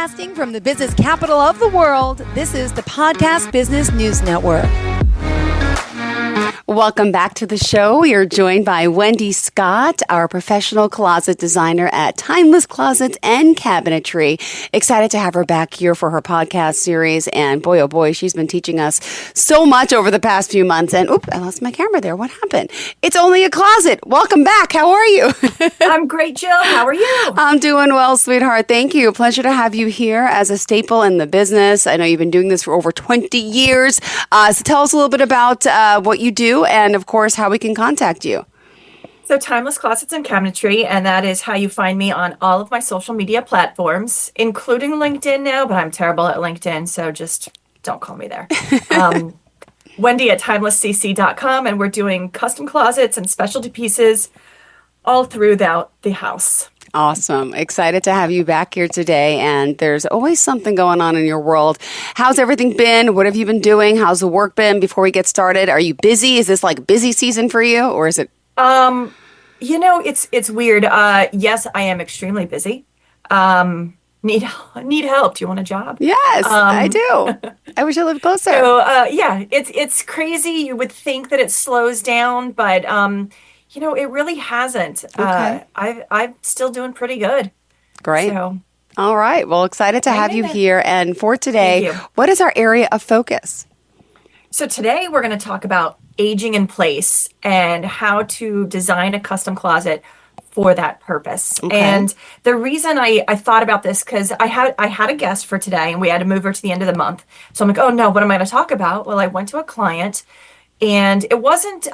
Broadcasting from the business capital of the world, this is the Podcast Business News Network. Welcome back to the show. We are joined by Wendy Scott, our professional closet designer at Timeless Closets and Cabinetry. Excited to have her back here for her podcast series. And boy, oh boy, she's been teaching us so much over the past few months. And I lost my camera there. What happened? It's only a closet. Welcome back. How are you? I'm great, Jill. How are you? I'm doing well, sweetheart. Thank you. Pleasure to have you here as a staple in the business. I know you've been doing this for over 20 years. So tell us a little bit about what you do and, of course, how we can contact you. So Timeless Closets and Cabinetry, and that is how you find me on all of my social media platforms, including LinkedIn now, but I'm terrible at LinkedIn, so just don't call me there. Wendy at timelesscc.com, and we're doing custom closets and specialty pieces all throughout the house. Awesome. Excited to have you back here today. And there's always something going on in your world. How's everything been? What have you been doing? How's the work been before we get started? Are you busy? Is this like busy season for you, or is it? It's weird. Yes, I am extremely busy. Need help. Do you want a job? Yes, I do. I wish I lived closer. So, it's crazy. You would think that it slows down, but it really hasn't. Okay. I'm still doing pretty good. Great. So, all right. Well, excited to have you here. And for today, what is our area of focus? So today we're going to talk about aging in place and how to design a custom closet for that purpose. Okay. And the reason I thought about this, because I had a guest for today and we had to move her to the end of the month. So I'm like, oh no, what am I going to talk about? Well, I went to a client and it wasn't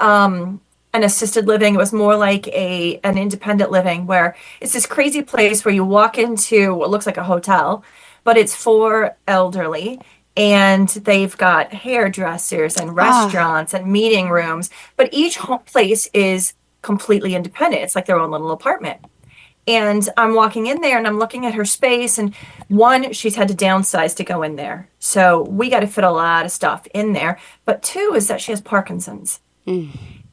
an assisted living. It was more like an independent living, where it's this crazy place where you walk into what looks like a hotel, but it's for elderly. And they've got hairdressers and restaurants and meeting rooms, but each place is completely independent. It's like their own little apartment. And I'm walking in there and I'm looking at her space, and one, she's had to downsize to go in there. So we got to fit a lot of stuff in there. But two is that she has Parkinson's.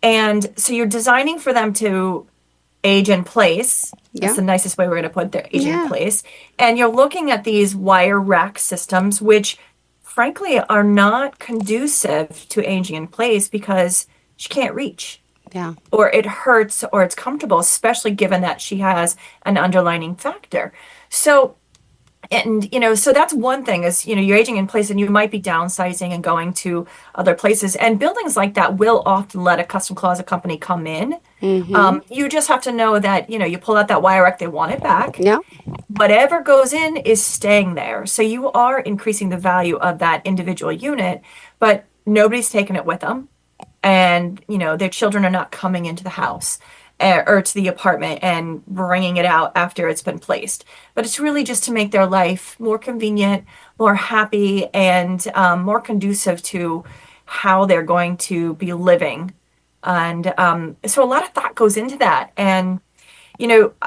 And so you're designing for them to age in place. That's the nicest way we're going to put their age in place. And you're looking at these wire rack systems, which frankly are not conducive to aging in place because she can't reach. Yeah. Or it hurts or it's comfortable, especially given that she has an underlying factor. So that's one thing is, you're aging in place and you might be downsizing and going to other places. And buildings like that will often let a custom closet company come in. Mm-hmm. You just have to know that, you pull out that wire rack, they want it back. Yeah. Whatever goes in is staying there. So you are increasing the value of that individual unit, but nobody's taking it with them. And, their children are not coming into the house or to the apartment and bringing it out after it's been placed. But it's really just to make their life more convenient, more happy, and more conducive to how they're going to be living. And so a lot of thought goes into that. And,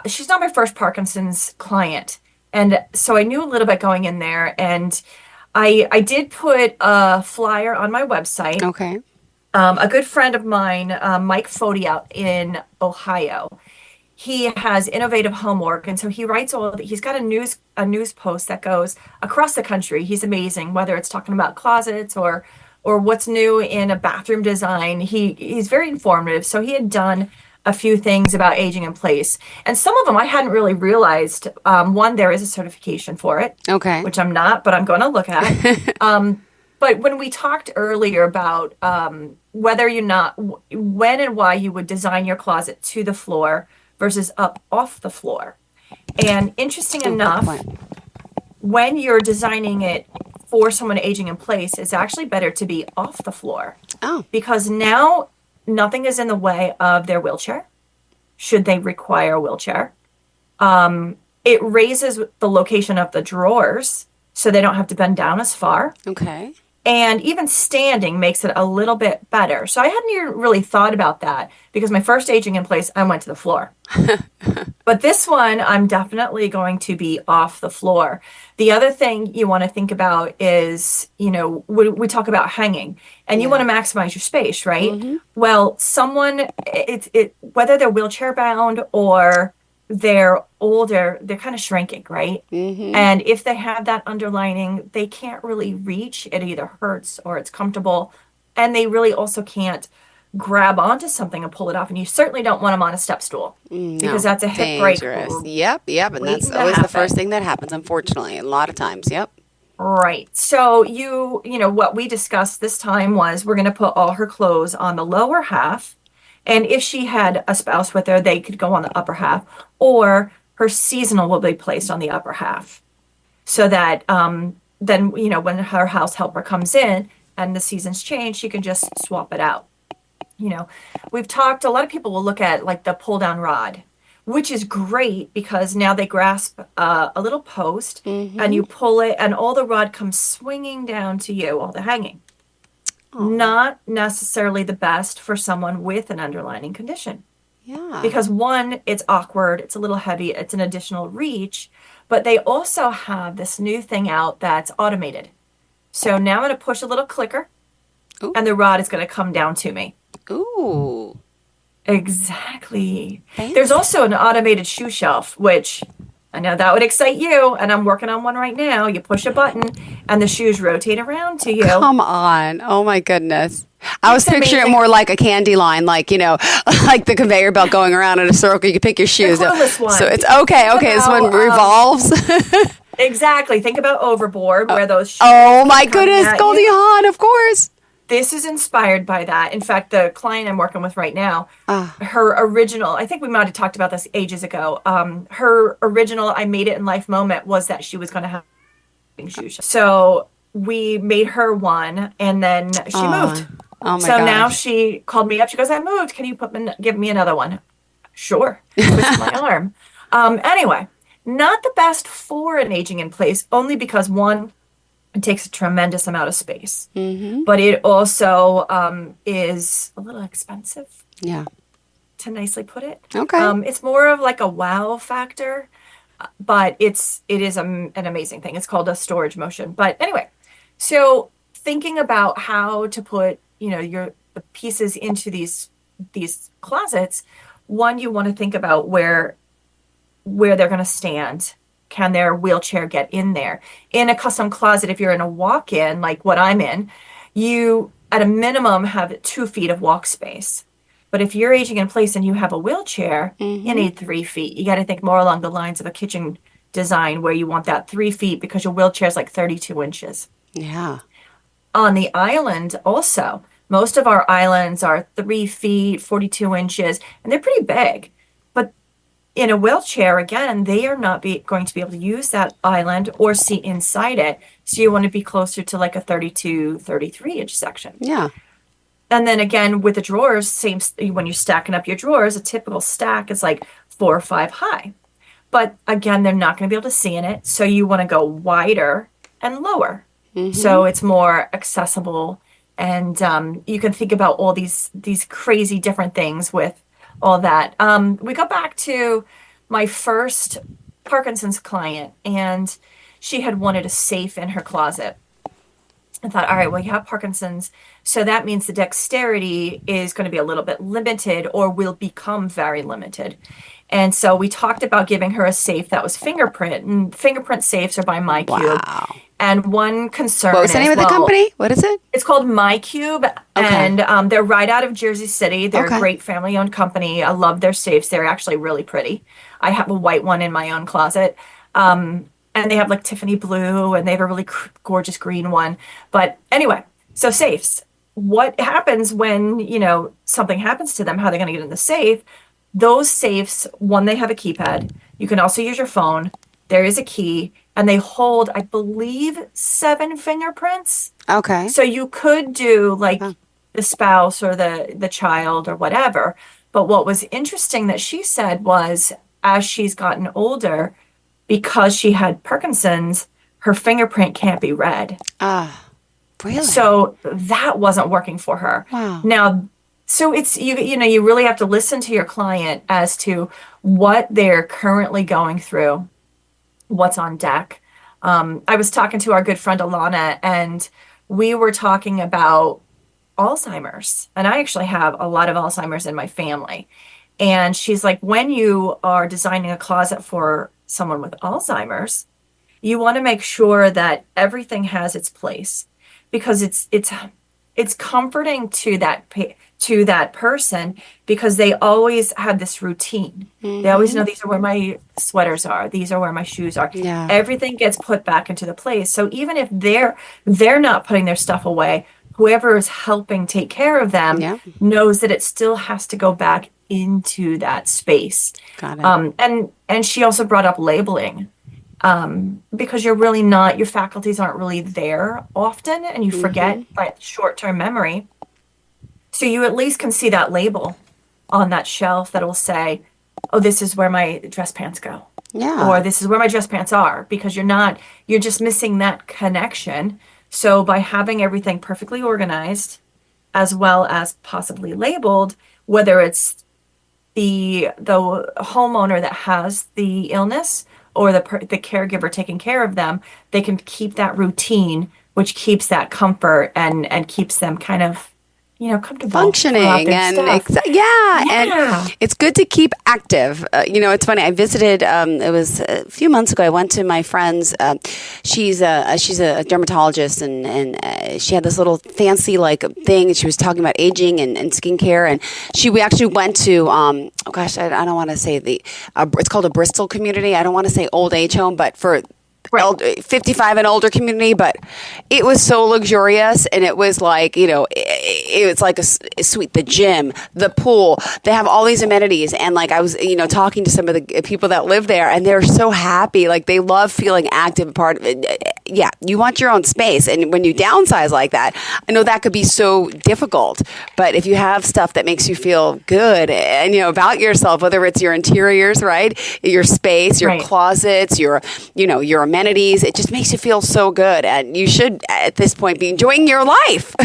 she's not my first Parkinson's client. And so I knew a little bit going in there. And I did put a flyer on my website. Okay. A good friend of mine, Mike Foti out in Ohio, he has innovative homework. And so he writes he's got a news post that goes across the country. He's amazing, whether it's talking about closets or what's new in a bathroom design. He's very informative. So he had done a few things about aging in place. And some of them I hadn't really realized. One, there is a certification for it. Okay. Which I'm not, but I'm going to look at. But when we talked earlier about when and why you would design your closet to the floor versus up off the floor. And interesting enough, when you're designing it for someone aging in place, it's actually better to be off the floor. Oh. Because now nothing is in the way of their wheelchair, should they require a wheelchair. It raises the location of the drawers so they don't have to bend down as far. Okay. And even standing makes it a little bit better. So I hadn't even really thought about that because my first aging in place, I went to the floor. But this one, I'm definitely going to be off the floor. The other thing you want to think about is, we talk about hanging and you want to maximize your space, right? Mm-hmm. Well, whether they're wheelchair bound or they're older, they're kind of shrinking, right? And if they have that underlining, they can't really reach. It either hurts or it's comfortable. And they really also can't grab onto something and pull it off. And you certainly don't want them on a step stool because that's a hip break. Dangerous. Yep. And that's waiting to always the first happen. thing that happens, unfortunately, a lot of times. Yep. Right. So what we discussed this time was we're going to put all her clothes on the lower half. And if she had a spouse with her, they could go on the upper half, or her seasonal will be placed on the upper half. So that then, when her house helper comes in and the seasons change, she can just swap it out. We've talked, a lot of people will look at like the pull down rod, which is great because now they grasp a little post and you pull it and all the rod comes swinging down to you, all the hanging. Not necessarily the best for someone with an underlying condition. Yeah. Because one, it's awkward, it's a little heavy, it's an additional reach, but they also have this new thing out that's automated. So now I'm going to push a little clicker and the rod is going to come down to me. Ooh. Exactly. Fancy. There's also an automated shoe shelf, which I know that would excite you, and I'm working on one right now. You push a button, and the shoes rotate around to you. Come on. Oh, my goodness. I was It's picturing it amazing. more like a candy line, like, like the conveyor belt going around in a circle. You can pick your shoes. The cordless one. So it's okay. This one About, revolves. Exactly. Think about Overboard, where those shoes Oh, my come goodness. at Goldie you. Hawn, of course. This is inspired by that. In fact, the client I'm working with right now, her original, I think we might have talked about this ages ago. Her original I Made It in Life moment was that she was going to have shoes. So we made her one, and then she moved. Oh, my So now gosh. she called me up. She goes, I moved. Can you give me another one? Sure. Twist my arm. Anyway, not the best for an aging in place, only because one, it takes a tremendous amount of space, but it also is a little expensive, Yeah. to nicely put it. Okay. It's more of like a wow factor, but it is an amazing thing. It's called a storage motion. But anyway, so thinking about how to put the pieces into these closets, one, you want to think about where they're going to stand. Can their wheelchair get in there? In a custom closet, if you're in a walk-in, like what I'm in, you at a minimum have 2 feet of walk space. But if you're aging in place and you have a wheelchair, you need 3 feet. You got to think more along the lines of a kitchen design where you want that 3 feet because your wheelchair is like 32 inches. Yeah. On the island also, most of our islands are 3 feet, 42 inches, and they're pretty big. But in a wheelchair, again, they are not going to be able to use that island or seat inside it. So you want to be closer to like a 32, 33 inch section. Yeah. And then again, with the drawers, when you're stacking up your drawers, a typical stack is like 4 or 5 high. But again, they're not going to be able to see in it. So you want to go wider and lower. So it's more accessible. And you can think about all these crazy different things with all that. We go back to my first Parkinson's client, and she had wanted a safe in her closet. I thought, all right, well, you have Parkinson's, so that means the dexterity is going to be a little bit limited or will become very limited. And so we talked about giving her a safe that was fingerprint, and fingerprint safes are by mycube. Wow. And one concern What was the name of the company? What is it? It's called mycube, and they're right out of Jersey City. They're a great family-owned company. I love their safes. They're actually really pretty. I have a white one in my own closet. And they have like Tiffany blue, and they have a really gorgeous green one. But anyway, so safes. What happens when, something happens to them, how they're going to get in the safe? Those safes, one, they have a keypad. You can also use your phone. There is a key, and they hold, I believe, 7 fingerprints. Okay. So you could do like the spouse or the child or whatever. But what was interesting that she said was, as she's gotten older, because she had Parkinson's, her fingerprint can't be read. Really? So that wasn't working for her. Wow. Now, so it's, you really have to listen to your client as to what they're currently going through, what's on deck. I was talking to our good friend Alana, and we were talking about Alzheimer's. And I actually have a lot of Alzheimer's in my family. And she's like, when you are designing a closet for someone with Alzheimer's, you want to make sure that everything has its place, because it's comforting to that person, because they always have this routine. They always know, these are where my sweaters are, these are where my shoes are. Yeah. Everything gets put back into the place. So even if they're not putting their stuff away, whoever is helping take care of them Yeah. knows that it still has to go back into that space. Got it. And she also brought up labeling, because your faculties aren't really there often, and you forget by short-term memory. So you at least can see that label on that shelf that will say, oh, this is where my dress pants go. Yeah. Or this is where my dress pants are, because you're just missing that connection. So by having everything perfectly organized, as well as possibly labeled, whether it's the homeowner that has the illness or the caregiver taking care of them, they can keep that routine, which keeps that comfort and keeps them kind of, comfortable Functioning and and it's good to keep active. It's funny. I visited. It was a few months ago. I went to my friend's. She's a dermatologist, and she had this little fancy thing. And she was talking about aging and skincare, and we actually went to. I don't want to say it's called a Bristol community. I don't want to say old age home, but for 55 and older community, but it was so luxurious, and it was like, it was like a suite, the gym, the pool, they have all these amenities. And I was, talking to some of the people that live there, and they're so happy. They love feeling active, part of it. Yeah. You want your own space. And when you downsize like that, I know that could be so difficult, but if you have stuff that makes you feel good and, about yourself, whether it's your interiors, right? Your space, your closets, your amenities, it just makes you feel so good, and you should at this point be enjoying your life.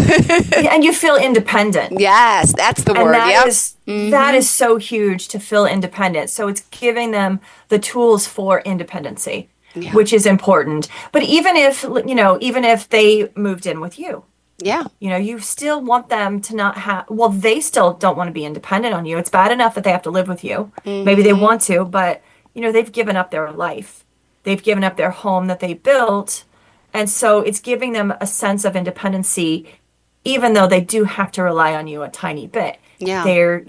And you feel independent. Yes, that's the word. That is so huge, to feel independent. So it's giving them the tools for independency, which is important. But even if they moved in with you, you still want them to not have, they still don't want to be independent on you. It's bad enough that they have to live with you. Maybe they want to, but they've given up their life. They've given up their home that they built. And so it's giving them a sense of independency, even though they do have to rely on you a tiny bit. Yeah. They're,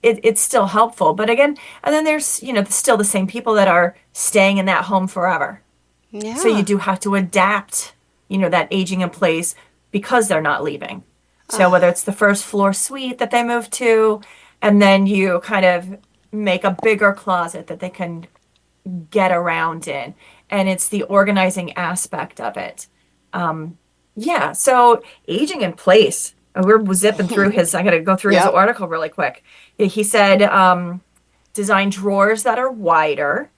it's still helpful. But again, and then there's, still the same people that are staying in that home forever. Yeah. So you do have to adapt, that aging in place, because they're not leaving. So whether it's the first floor suite that they move to, and then you kind of make a bigger closet that they can get around in, and it's the organizing aspect of it. So aging in place, we're zipping through I gotta go through his article really quick. He said, design drawers that are wider,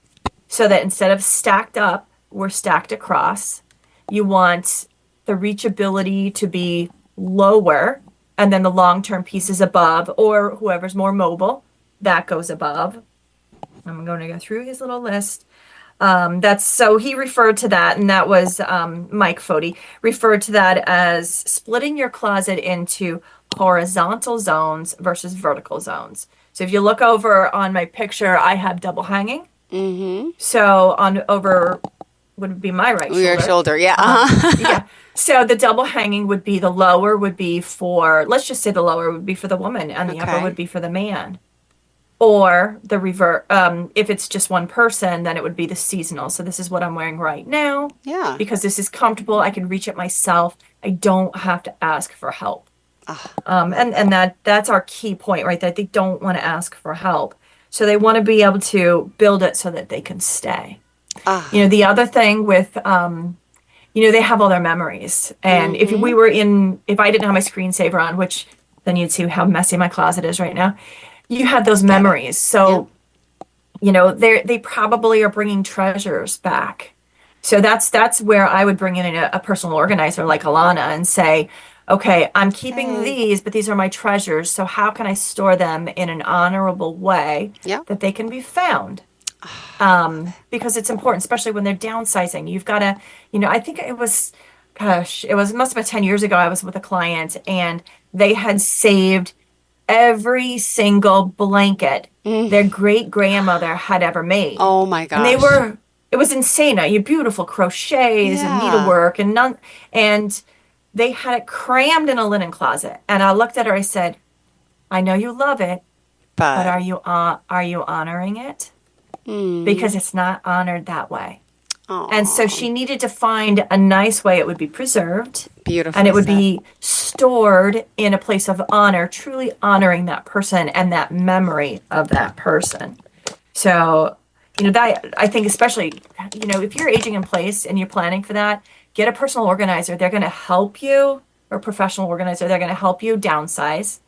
so that instead of stacked up, we're stacked across. You want the reachability to be lower, and then the long-term pieces above, or whoever's more mobile, that goes above. I'm going to go through his little list. So he referred to that, and that was Mike Foti referred to that as splitting your closet into horizontal zones versus vertical zones. So if you look over on my picture, I have double hanging. Mm-hmm. So over would be my right shoulder. Your shoulder, yeah. Yeah. So the double hanging would be, the lower would be for, let's just say the lower would be for the woman, and the upper would be for the man. Or the revert, if it's just one person, then it would be the seasonal. So this is what I'm wearing right now. Yeah. Because this is comfortable. I can reach it myself. I don't have to ask for help. And that's our key point, right? That they don't want to ask for help. So they want to be able to build it so that they can stay. The other thing with, they have all their memories. And if I didn't have my screensaver on, which then you'd see how messy my closet is right now. You have those memories. So, they probably are bringing treasures back. So that's where I would bring in a personal organizer like Alana and say, okay, I'm keeping these, but these are my treasures. So how can I store them in an honorable way that they can be found? Because it's important, especially when they're downsizing. You've got to, I think it must have been 10 years ago. I was with a client, and they had saved every single blanket their great grandmother had ever made. Oh my gosh. And it was insane. You beautiful crochets and needlework and they had it crammed in a linen closet. And I looked at her, I said, I know you love it, but are you honoring it? Because it's not honored that way. Aww. And so she needed to find a nice way it would be preserved. Beautiful. And it would be stored in a place of honor, truly honoring that person and that memory of that person. So, that I think especially, if you're aging in place and you're planning for that, get a personal organizer. They're going to help you, or a professional organizer. They're going to help you downsize.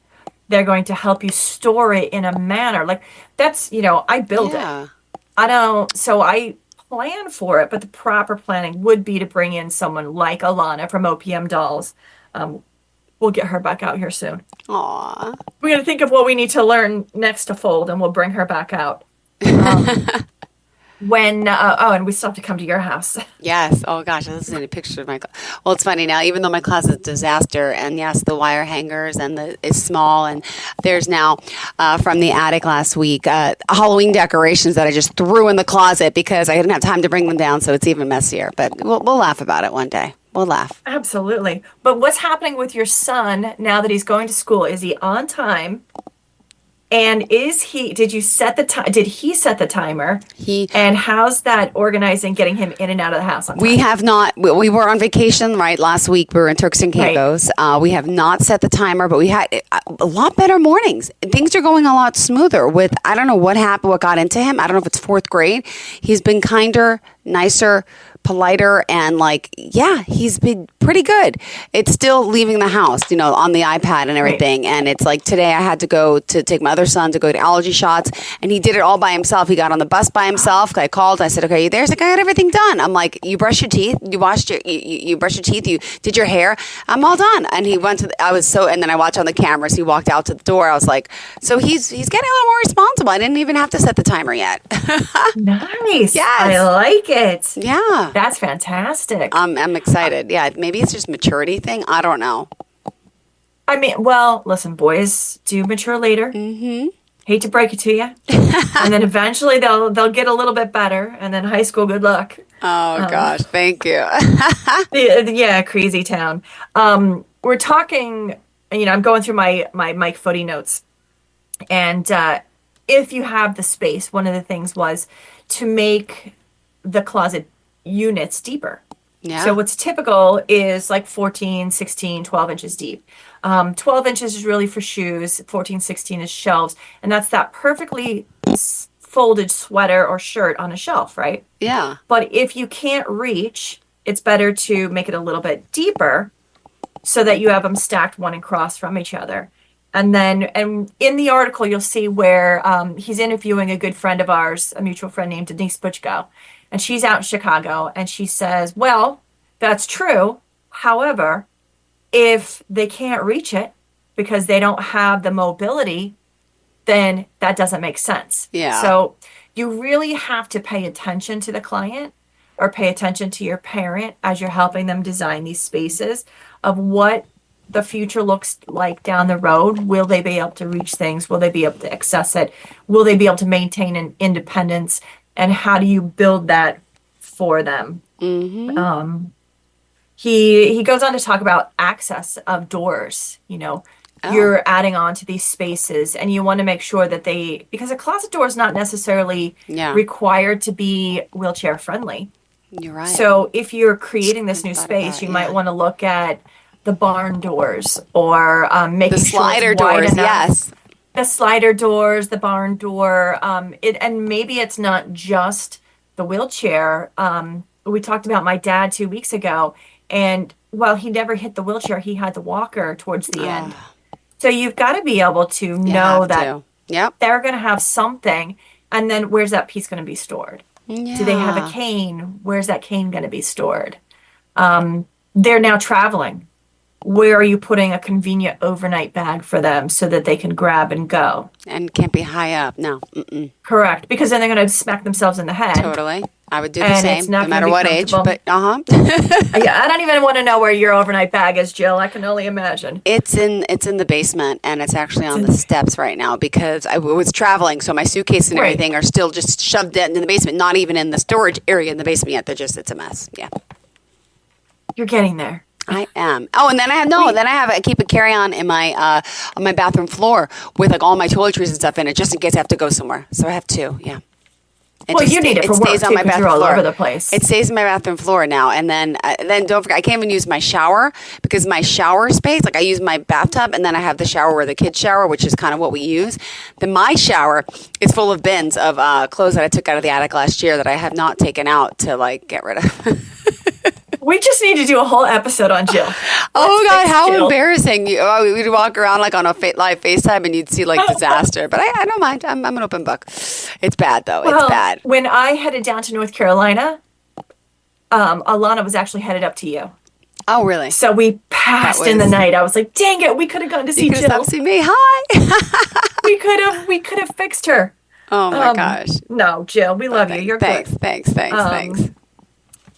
They're going to help you store it in a manner. Like that's, I build it. I plan for it, but the proper planning would be to bring in someone like Alana from OPM Dolls. We'll get her back out here soon. Aww. We're going to think of what we need to learn next to fold, and we'll bring her back out. And we still have to come to your house. Yes. Oh gosh, this is a picture of my. Well, it's funny now. Even though my closet's a disaster, and yes, the wire hangers and it's small, and there's now from the attic last week Halloween decorations that I just threw in the closet because I didn't have time to bring them down, so it's even messier. But we'll laugh about it one day. We'll laugh. Absolutely. But what's happening with your son now that he's going to school? Is he on time? And did he set the timer? And how's that organizing, getting him in and out of the house on time? We have not. We were on vacation, right? Last week we were in Turks and Caicos. Right. We have not set the timer, but we had a lot better mornings. Things are going a lot smoother with, I don't know what happened, what got into him. I don't know if it's fourth grade. He's been kinder, nicer, politer, and he's been pretty good. It's still leaving the house, on the iPad and everything. Right. And it's like today I had to go to take my other son to go to allergy shots, and he did it all by himself. He got on the bus by himself. I called. I said, "Okay, are you there?" He's like, "I got everything done." I'm like, "You brushed your teeth? You washed you brushed your teeth? You did your hair? I'm all done." And he went to. And then I watched on the cameras. He walked out to the door. I was like, "So he's getting a little more responsible." I didn't even have to set the timer yet. Nice. Yes. I like it. Yeah. That's fantastic. I'm excited. Yeah, maybe it's just maturity thing. I don't know. I mean, well, listen, boys do mature later. Mm-hmm. Hate to break it to you. And then eventually they'll get a little bit better. And then high school, good luck. Oh, gosh. Thank you. Yeah, crazy town. We're talking, I'm going through my Mike Footy notes. And if you have the space, one of the things was to make the closet units deeper. Yeah. So what's typical is like 14, 16, 12 inches deep. 12 inches is really for shoes. 14, 16 is shelves. And that's that perfectly folded sweater or shirt on a shelf, right? Yeah. But if you can't reach, it's better to make it a little bit deeper so that you have them stacked one across from each other. And in the article, you'll see where he's interviewing a good friend of ours, a mutual friend named Denise Butchko. And she's out in Chicago, and she says, well, that's true. However, if they can't reach it because they don't have the mobility, then that doesn't make sense. Yeah. So you really have to pay attention to the client or pay attention to your parent as you're helping them design these spaces of what the future looks like down the road. Will they be able to reach things? Will they be able to access it? Will they be able to maintain an independence? And how do you build that for them? Mm-hmm. He goes on to talk about access of doors. You're adding on to these spaces, and you want to make sure that because a closet door is not necessarily required to be wheelchair friendly. You're right. So if you're creating this new space, you might want to look at the barn doors or making the slider sure it's wide doors. enough. Yes. The slider doors, the barn door, and maybe it's not just the wheelchair. We talked about my dad 2 weeks ago, and while he never hit the wheelchair, he had the walker towards the end. So you've got to be able to know that they're going to have something, and then where's that piece going to be stored? Yeah. Do they have a cane? Where's that cane going to be stored? They're now traveling. Where are you putting a convenient overnight bag for them so that they can grab and go? And can't be high up. No. Mm-mm. Correct. Because then they're going to smack themselves in the head. Totally. I would do the And same, it's not no matter gonna what be age. comfortable. But Yeah, I don't even want to know where your overnight bag is, Jill. I can only imagine. it's in the basement, and it's actually on the steps right now because I was traveling, so my suitcase and Right. everything are still just shoved into the basement, not even in the storage area in the basement yet. It's a mess. Yeah, You're getting there. I am. Oh, and then I keep a carry-on in my on my bathroom floor with like all my toiletries and stuff in it, just in case I have to go somewhere. So I have two. Yeah. Well, you need it for work, stays on too, my 'cause bathroom you're all floor. over the place. It stays in my bathroom floor now, and then don't forget, I can't even use my shower because my shower space, like I use my bathtub, and then I have the shower where the kids shower, which is kind of what we use. Then my shower is full of bins of clothes that I took out of the attic last year that I have not taken out to like get rid of. We just need to do a whole episode on Jill. Oh God, how Jill. embarrassing! We'd walk around like on a live FaceTime, and you'd see like disaster. But I don't mind. I'm an open book. It's bad though. Well, It's bad. When I headed down to North Carolina, Alana was actually headed up to you. Oh really? So we passed in the night. I was like, dang it, we could have gone to see You could Jill. have seen me. Hi. We could have fixed her. Oh my gosh. No, Jill, we love you. You're Thanks. good. Thanks.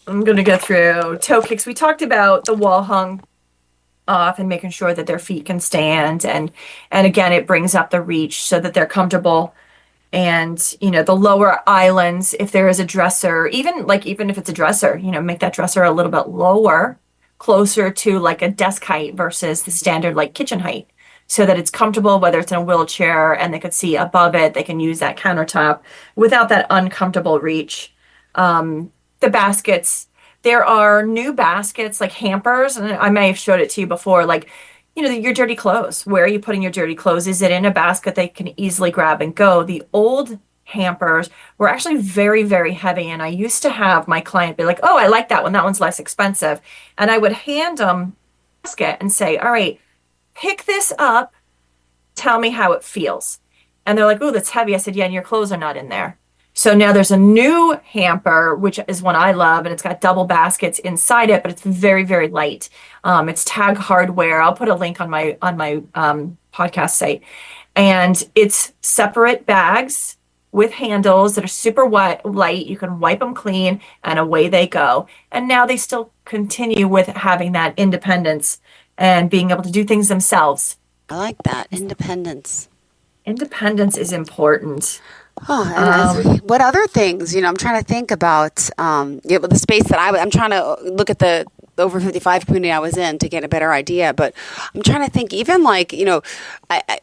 I'm going to go through toe kicks. We talked about the wall hung off and making sure that their feet can stand. And again, it brings up the reach so that they're comfortable. And, the lower islands, if there is a dresser, even if it's a dresser, make that dresser a little bit lower, closer to like a desk height versus the standard like kitchen height, so that it's comfortable, whether it's in a wheelchair and they could see above it, they can use that countertop without that uncomfortable reach. The baskets, there are new baskets like hampers, and I may have showed it to you before, like, your dirty clothes. Where are you putting your dirty clothes? Is it in a basket they can easily grab and go? The old hampers were actually very, very heavy, and I used to have my client be like, oh, I like that one. That one's less expensive. And I would hand them a basket and say, all right, pick this up. Tell me how it feels. And they're like, oh, that's heavy. I said, yeah, and your clothes are not in there. So now there's a new hamper, which is one I love, and it's got double baskets inside it, but it's very, very light. It's Tag Hardware. I'll put a link on my podcast site. And it's separate bags with handles that are super light. You can wipe them clean, and away they go. And now they still continue with having that independence and being able to do things themselves. I like that. Independence. Independence is important. Oh, and what other things? I'm trying to think about the space that I'm trying to look at the over 55 community I was in to get a better idea. But I'm trying to think even like,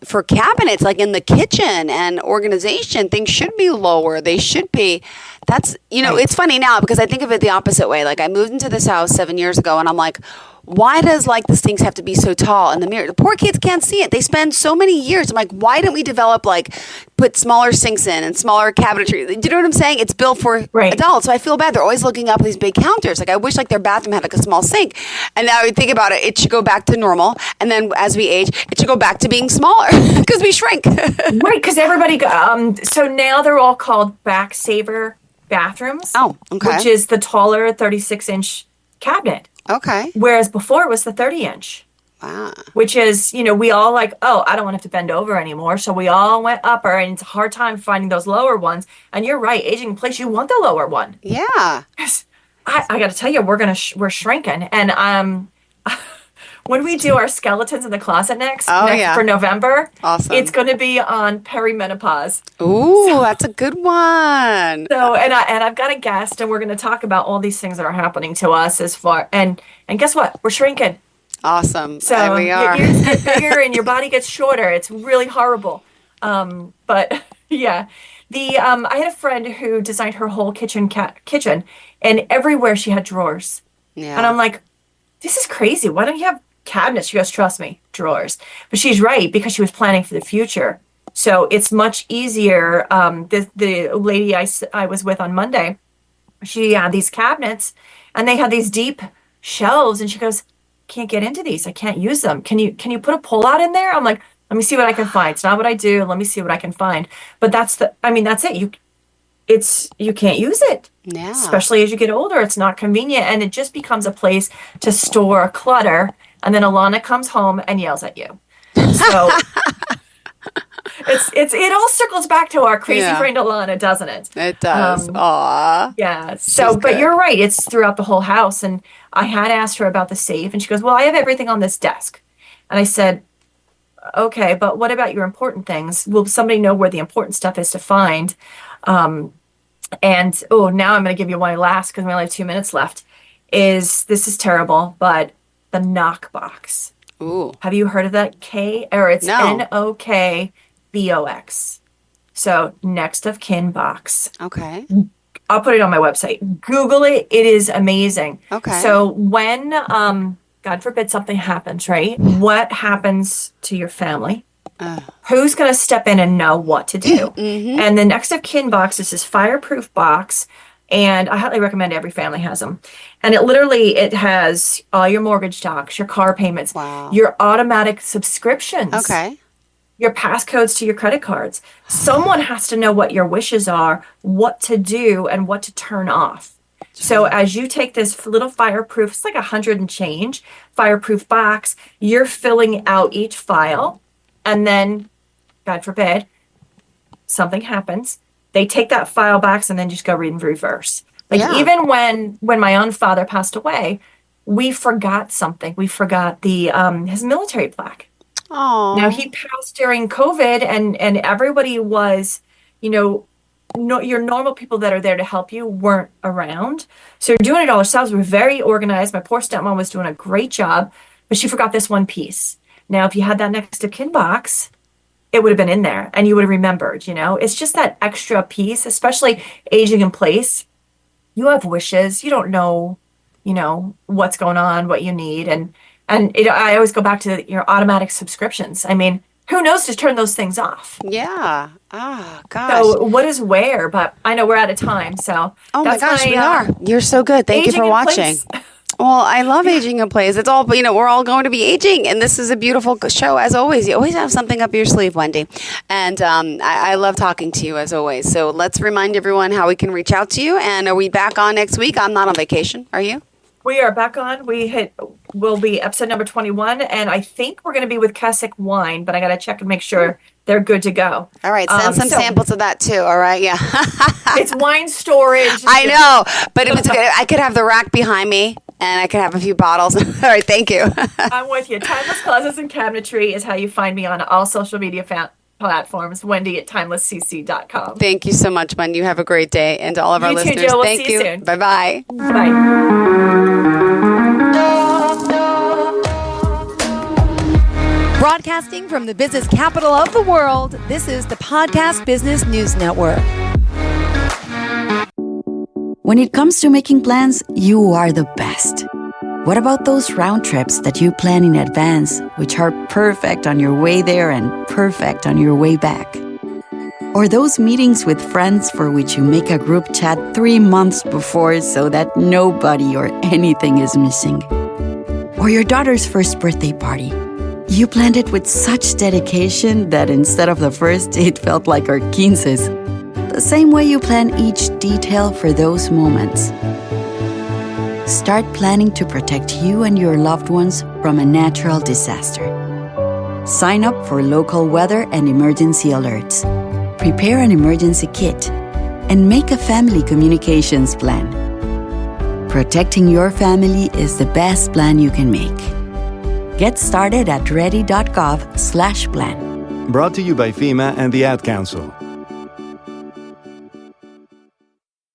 for cabinets, like in the kitchen and organization, things should be lower. They should be. That's, It's funny now because I think of it the opposite way. Like I moved into this house 7 years ago and I'm like, why does like the sinks have to be so tall in the mirror? The poor kids can't see it. They spend so many years. I'm like, why don't we develop put smaller sinks in and smaller cabinetry? Do you know what I'm saying? It's built for adults. So I feel bad. They're always looking up at these big counters. Like I wish their bathroom had a small sink. And now I think about it, it should go back to normal. And then as we age, it should go back to being smaller because we shrink. Right, because everybody, so now they're all called back saver bathrooms. Oh, okay. Which is the taller 36-inch cabinet. Okay. Whereas before it was the 30-inch. Wow. Which is, we all like, oh, I don't want to have to bend over anymore. So we all went upper, and it's a hard time finding those lower ones. And you're right, aging in place, you want the lower one. Yeah. I got to tell you, we're shrinking. And when we do our skeletons in the closet next for November, awesome. It's going to be on perimenopause. Ooh, that's a good one. So, and I've got a guest, and we're going to talk about all these things that are happening to us and guess what? We're shrinking. Awesome. So there we are. your ears get bigger and your body gets shorter. It's really horrible. But yeah, I had a friend who designed her whole kitchen, and everywhere she had drawers. Yeah. And I'm like, this is crazy. Why don't you have cabinets? She goes, trust me, drawers. But she's right, because she was planning for the future. So it's much easier. The lady I was with on Monday, she had these cabinets, and they had these deep shelves, and she goes, can't get into these. I can't use them. Can you put a pull out in there? I'm like, let me see what I can find. It's not what I do. Let me see what I can find. But that's it. You can't use it. Yeah. Especially as you get older, it's not convenient, and it just becomes a place to store clutter. And then Alana comes home and yells at you. So It all circles back to our crazy friend Alana, doesn't it? It does. Aw. Yeah. So, but you're right. It's throughout the whole house. And I had asked her about the safe, and she goes, "Well, I have everything on this desk." And I said, "Okay, but what about your important things? Will somebody know where the important stuff is to find?" And now I'm going to give you my last, because we only have 2 minutes left. This is terrible, but the knock box. Ooh. Have you heard of that? It's No. NOKBOX. So next of kin box. Okay. I'll put it on my website. Google it. It is amazing. Okay. So when, God forbid something happens, right? What happens to your family? Who's going to step in and know what to do? Mm-hmm. And the next of kin box is this fireproof box. And I highly recommend every family has them. And it has all your mortgage docs, your car payments, your automatic subscriptions. Okay. Your passcodes to your credit cards. Someone has to know what your wishes are, what to do, and what to turn off. So as you take this little fireproof, it's like 100 and change, fireproof box, you're filling out each file. And then, God forbid, something happens. They take that file box and then just go read in reverse. Even when my own father passed away, we forgot something. We forgot his military plaque. Oh. Now, he passed during COVID, and everybody was, your normal people that are there to help you weren't around. So you're doing it all yourselves. We're very organized. My poor stepmom was doing a great job, but she forgot this one piece. Now, if you had that next of kin box, it would have been in there and you would have remembered, It's just that extra piece, especially aging in place. You have wishes. You don't know, what's going on, what you need. And I always go back to your automatic subscriptions. I mean, who knows to turn those things off? Yeah. Oh, gosh. So what is where? But I know we're out of time. So my gosh, we are. You're so good. Thank you for watching. Well, I love Aging in Place. It's all, we're all going to be aging, and this is a beautiful show, as always. You always have something up your sleeve, Wendy. And I love talking to you, as always. So let's remind everyone how we can reach out to you. And are we back on next week? I'm not on vacation. Are you? We are back on. We'll be episode number 21, and I think we're going to be with Keswick Wine, but I got to check and make sure they're good to go. All right, send some samples of that too. All right, yeah. It's wine storage. I know, but if it's good, I could have the rack behind me, and I could have a few bottles. All right, thank you. I'm with you. Timeless Closets and Cabinetry is how you find me on all social media platforms. Wendy at timelesscc.com. Thank you so much, Wendy. You have a great day, and to all of our listeners, too, Jill. We'll thank see you soon. Bye-bye. Bye. Broadcasting from the business capital of the world, this is the Podcast Business News Network. When it comes to making plans, you are the best. What about those round trips that you plan in advance, which are perfect on your way there and perfect on your way back? Or those meetings with friends for which you make a group chat 3 months before so that nobody or anything is missing? Or your daughter's first birthday party. You planned it with such dedication that instead of the first, it felt like our 15s. The same way you plan each detail for those moments. Start planning to protect you and your loved ones from a natural disaster. Sign up for local weather and emergency alerts. Prepare an emergency kit. And make a family communications plan. Protecting your family is the best plan you can make. Get started at ready.gov/plan. Brought to you by FEMA and the Ad Council.